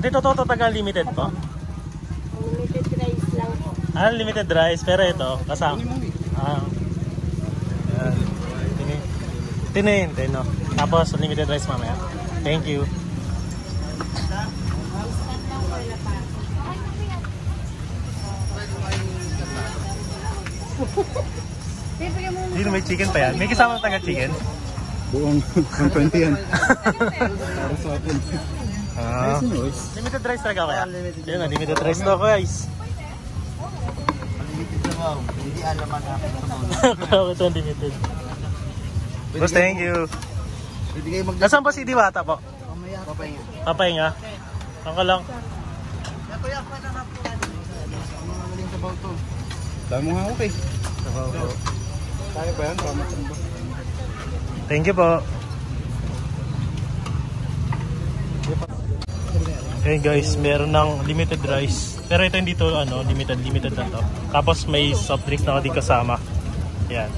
Ate, totoo taga limited po? Limited rice lang po. Ah, limited rice. Pero ito, kasama. Yan. Tinihintay, no? Tapos, limited rice mamaya. Thank you. Dito may chicken pa yan. May kasama taga chicken? Buong 120 yan. Para sa atin. Limited rice talaga kaya? Yun na, limited rice to guys. Limited na wow. Hindi alaman natin Grabe ito limited. Boss, thank you. Pwede kayo Nasaan po si Diwata po? mamaya. Papahinga. Papahinga? Saan ka lang? Kuya, pa na po. Mga galing sa baw to. Dami mo nga ako kay. Kaya ba yan? Thank you po. Okay guys, meron ng limited rice. Pero ito hindi to ano, limited na to. Tapos may soft drink na din kasama. Yan.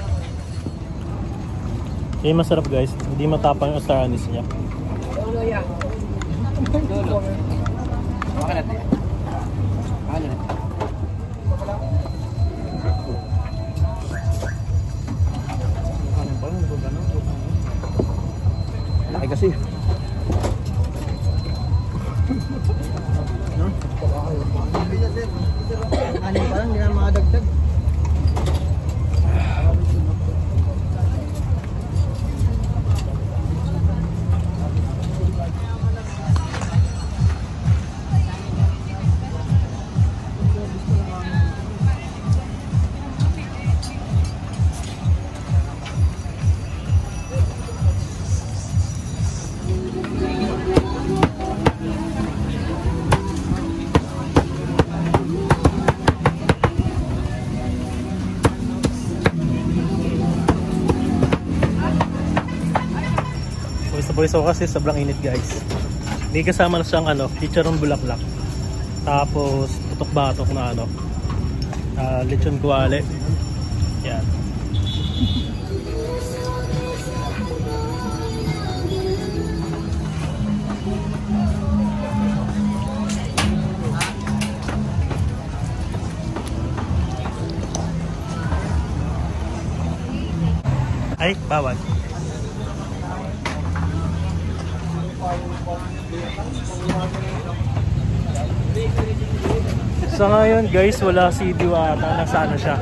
Yan masarap guys. Hindi matapang yung star anise niya. Baka natin. Baka natin. Laki kasi. Ano pa lang, hindi na makadagdag. Boys, so kasi sobrang init guys. May kasama na siyang ano, chicharon bulaklak. Tapos putok batok na ano, lechon guale. Yan. Ay, bawal. Sa ngayon guys, wala si Diwata. Nasa ano siya?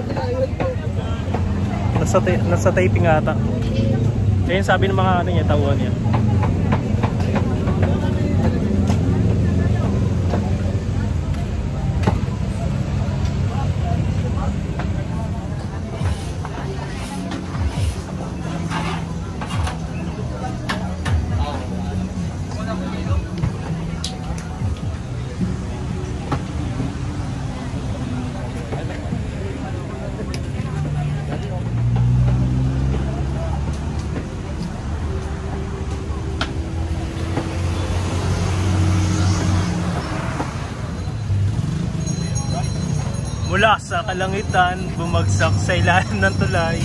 Nasa taping ata. Kaya sabi ng mga ano niya, tauhan niya. Mula sa kalangitan, bumagsak sa ilalim ng tulay.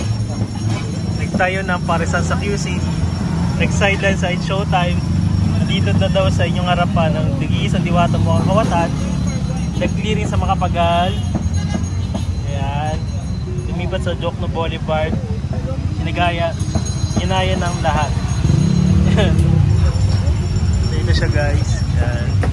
Nagtayo ng parisan sa QC. Nag-sideline sa Showtime. Nandito na daw sa inyong harapan ng Tigisan Diwata mo ang kawatan. Nag-clearing sa Makapagal. Ayan. Lumipat sa Jokno Boulevard. Sinagaya. Ginaya ng lahat. Dito siya guys. Ayan.